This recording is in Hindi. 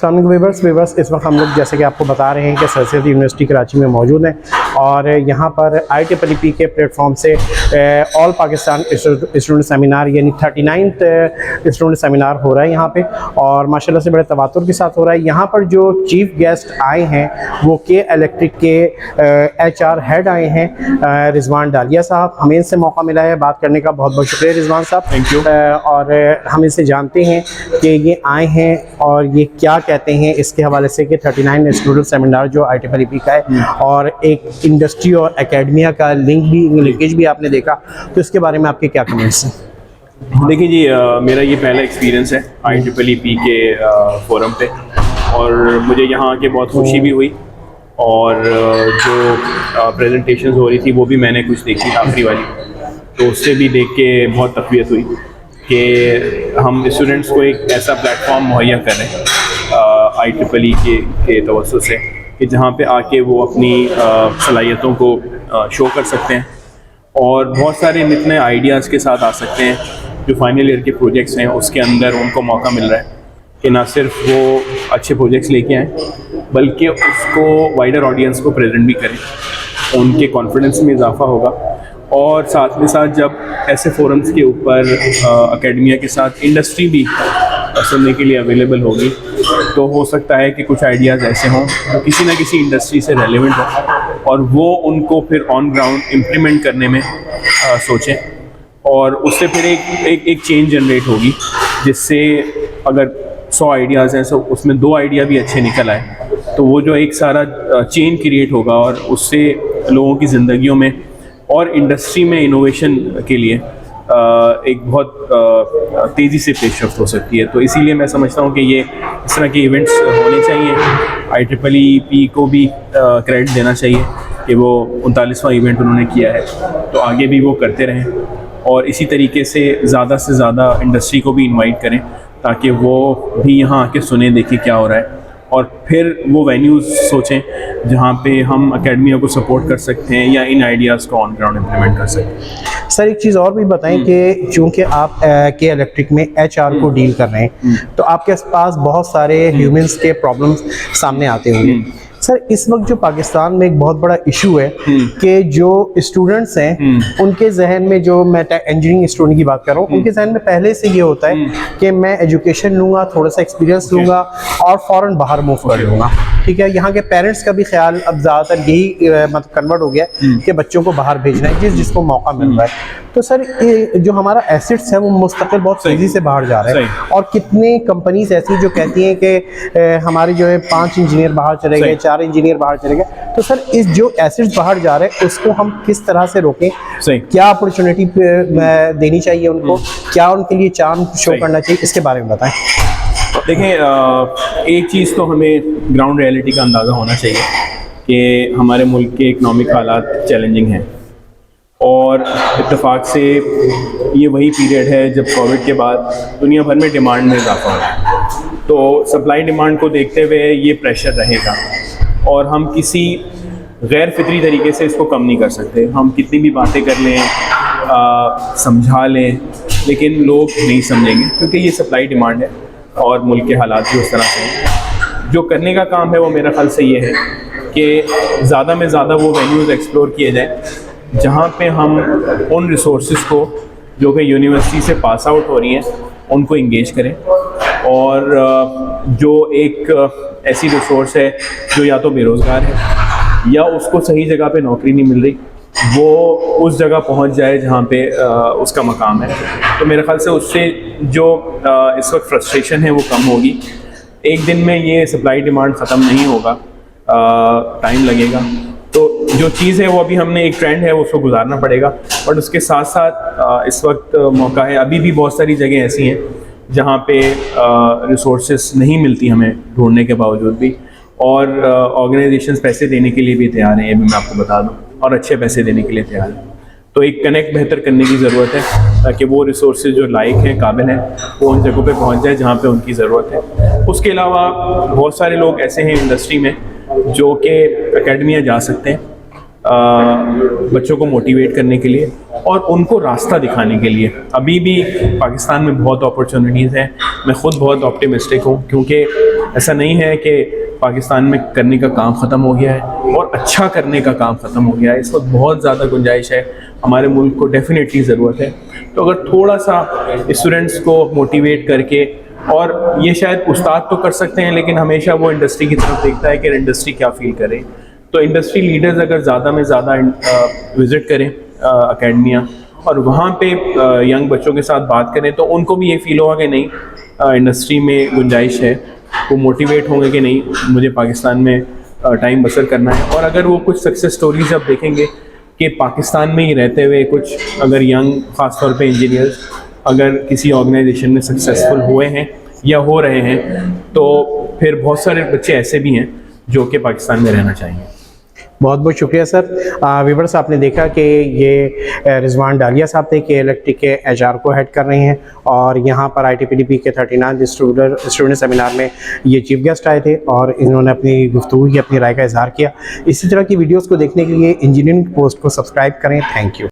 अस्सलाम वालेकुम वीवर्स, इस वक्त हम लोग जैसे कि आपको बता रहे हैं कि सर सैयद यूनिवर्सिटी कराची में मौजूद हैं और यहाँ पर IEEE के प्लेटफॉर्म से ऑल पाकिस्तान स्टूडेंट सेमिनार यानी 39th स्टूडेंट सेमिनार हो रहा है यहाँ पे और माशाल्लाह से बड़े तवातुर के साथ हो रहा है। यहाँ पर जो चीफ गेस्ट आए हैं वो के इलेक्ट्रिक के HR हेड आए हैं रिजवान डालिया साहब। हमें इनसे मौका मिला है बात करने का, बहुत बहुत शुक्रिया रिजवान साहब, थैंक यू। और हम इनसे जानते हैं कि ये आए हैं और ये क्या कहते हैं इसके हवाले से कि 39 स्टूडेंट सेमिनार जो IEEE का है और एक इंडस्ट्री और एकेडमिया का लिंकेज भी आपने देखा, तो इसके बारे में आपके क्या कमेंट्स हैं? देखिए जी, मेरा ये पहला एक्सपीरियंस है IEEE के फोरम पे और मुझे यहाँ आके बहुत खुशी भी हुई और जो प्रेजेंटेशंस हो रही थी वो भी मैंने कुछ देखी आखिरी वाली, तो उससे भी देख के बहुत तकवीत हुई कि हम स्टूडेंट्स को एक ऐसा प्लेटफॉर्म मुहैया करें IEEE के तवज्जुह से कि जहाँ पे आके वो अपनी सलाहियतों को शो कर सकते हैं और बहुत सारे नए आइडियाज़ के साथ आ सकते हैं। जो फाइनल ईयर के प्रोजेक्ट्स हैं उसके अंदर उनको मौका मिल रहा है कि ना सिर्फ वो अच्छे प्रोजेक्ट्स लेके आएँ बल्कि उसको वाइडर ऑडियंस को प्रेजेंट भी करें, उनके कॉन्फिडेंस में इजाफा होगा और साथ में साथ जब ऐसे फोरम्स के ऊपर एकेडमिया के साथ इंडस्ट्री भी सुनने के लिए अवेलेबल होगी तो हो सकता है कि कुछ आइडियाज़ ऐसे हों जो किसी ना किसी इंडस्ट्री से रेलेवेंट हो और वो उनको फिर ऑन ग्राउंड इम्प्लीमेंट करने में सोचें और उससे फिर एक चेंज जनरेट होगी, जिससे अगर 100 आइडियाज़ हैं तो उसमें 2 आइडिया भी अच्छे निकल आए तो वो जो एक सारा चेन क्रिएट होगा और उससे लोगों की ज़िंदगियों में और इंडस्ट्री में इनोवेशन के लिए एक बहुत तेज़ी से पेशरफ्त हो सकती है। तो इसीलिए मैं समझता हूँ कि ये इस तरह के इवेंट्स होने चाहिए। IEEE को भी क्रेडिट देना चाहिए कि वो 39वां इवेंट उन्होंने किया है, तो आगे भी वो करते रहें और इसी तरीके से ज़्यादा इंडस्ट्री को भी इनवाइट करें ताकि वो भी यहाँ आके सुने, देखें क्या हो रहा है और फिर वो वेन्यूज़ सोचें जहाँ पे हम एकेडमिया को सपोर्ट कर सकते हैं या इन आइडियाज़ को ऑन ग्राउंड इम्प्लीमेंट कर सकते हैं। सर एक चीज़ और भी बताएं कि चूंकि आप के इलेक्ट्रिक में HR को डील कर रहे हैं तो आपके पास बहुत सारे ह्यूमंस के प्रॉब्लम्स सामने आते होंगे। सर इस वक्त जो पाकिस्तान में एक बहुत बड़ा इशू है कि जो स्टूडेंट्स हैं उनके जहन में, जो मैं इंजीनियरिंग स्टूडेंट की बात कर रहा हूँ, उनके जहन में पहले से ये होता है कि मैं एजुकेशन लूँगा, थोड़ा सा एक्सपीरियंस लूँगा और फ़ौरन बाहर मूव कर लूँगा। ठीक है, यहाँ के पेरेंट्स का भी ख्याल अब ज़्यादातर यही मतलब कन्वर्ट हो गया कि बच्चों को बाहर भेजना है जिसको मौका मिल रहा है। तो सर ये जो हमारा एसेट्स है वो मुस्तकिल बहुत तेज़ी से बाहर जा रहा है और कितने कंपनीज ऐसी जो कहती हैं कि हमारे जो है 5 इंजीनियर बाहर चले गए, 4 इंजीनियर बाहर चले गए। तो सर इस जो एसेट्स बाहर जा रहे हैं उसको हम किस तरह से रोकें? क्या अपॉर्चुनिटी देनी चाहिए उनको, क्या उनके लिए चांद शो करना चाहिए, इसके बारे में बताएं। देखें, एक चीज़ तो हमें ग्राउंड रियलिटी का अंदाज़ा होना चाहिए कि हमारे मुल्क के इकनॉमिक हालात चैलेंजिंग हैं और इत्तेफाक से ये वही पीरियड है जब कोविड के बाद दुनिया भर में डिमांड में इजाफा हुआ, तो सप्लाई डिमांड को देखते हुए ये प्रेशर रहेगा और हम किसी गैर फितरी तरीके से इसको कम नहीं कर सकते। हम कितनी भी बातें कर लें, समझा लें, लेकिन लोग नहीं समझेंगे क्योंकि ये सप्लाई डिमांड है और मुल्क के हालात भी उस तरह से हैं। जो करने का काम है वो मेरा ख्याल से ये है कि ज़्यादा में ज़्यादा वो वेन्यूज़ एक्सप्लोर किए जाएँ जहाँ पे हम उन रिसोर्सेज को जो कि यूनिवर्सिटी से पास आउट हो रही हैं उनको इंगेज करें और जो एक ऐसी रिसोर्स है जो या तो बेरोज़गार है या उसको सही जगह पे नौकरी नहीं मिल रही, वो उस जगह पहुंच जाए जहाँ पे उसका मकाम है। तो मेरे ख्याल से उससे जो इस वक्त फ्रस्ट्रेशन है वो कम होगी। एक दिन में ये सप्लाई डिमांड ख़त्म नहीं होगा, टाइम लगेगा। तो जो चीज़ है वो अभी हमने एक ट्रेंड है उसको गुजारना पड़ेगा, बट उसके साथ साथ इस वक्त मौका है। अभी भी बहुत सारी जगह ऐसी हैं जहाँ पे रिसोर्सेस नहीं मिलती हमें ढूंढने के बावजूद भी, और ऑर्गेनाइजेशंस पैसे देने के लिए भी तैयार हैं, ये भी मैं आपको बता दूं, और अच्छे पैसे देने के लिए तैयार हैं। तो एक कनेक्ट बेहतर करने की ज़रूरत है ताकि वो रिसोर्सेज जो लायक हैं, काबिल हैं, वो उन जगहों पे पहुंच जाए जहाँ पे उनकी ज़रूरत है। उसके अलावा बहुत सारे लोग ऐसे हैं इंडस्ट्री में जो कि एकेडमिया जा सकते हैं बच्चों को मोटिवेट करने के लिए और उनको रास्ता दिखाने के लिए। अभी भी पाकिस्तान में बहुत अपॉर्चुनिटीज़ हैं, मैं ख़ुद बहुत ऑप्टिमिस्टिक हूँ, क्योंकि ऐसा नहीं है कि पाकिस्तान में करने का काम ख़त्म हो गया है और अच्छा करने का काम ख़त्म हो गया है। इस वक्त बहुत ज़्यादा गुंजाइश है, हमारे मुल्क को डेफिनेटली ज़रूरत है। तो अगर थोड़ा सा स्टूडेंट्स को मोटिवेट करके, और ये शायद उस्ताद तो कर सकते हैं, लेकिन हमेशा वो इंडस्ट्री की तरफ देखता है कि इंडस्ट्री क्या फील करे। तो इंडस्ट्री लीडर्स अगर ज़्यादा में ज़्यादा विज़िट करें अकेडमियाँ और वहाँ पे यंग बच्चों के साथ बात करें, तो उनको भी ये फील होगा कि नहीं इंडस्ट्री में गुंजाइश है, वो मोटिवेट होंगे कि नहीं मुझे पाकिस्तान में टाइम बसर करना है। और अगर वो कुछ सक्सेस स्टोरीज अब देखेंगे कि पाकिस्तान में ही रहते हुए कुछ अगर यंग ख़ास तौर पे इंजीनियर्स अगर किसी ऑर्गेनाइजेशन में सक्सेसफुल हुए हैं या हो रहे हैं, तो फिर बहुत सारे बच्चे ऐसे भी हैं जो कि पाकिस्तान में रहना चाहेंगे। बहुत बहुत शुक्रिया सर। व्यूअर्स, आपने देखा कि ये रिजवान डालिया साहब थे कि इलेक्ट्रिक के HR को हेड कर रहे हैं, और यहाँ पर ITPDP के 39 स्टूडेंट सेमिनार में ये चीफ गेस्ट आए थे और इन्होंने अपनी गुफ्तगू की अपनी राय का इजहार किया। इसी तरह की वीडियोज़ को देखने के लिए इंजीनियरिंग पोस्ट को सब्सक्राइब करें। Thank you.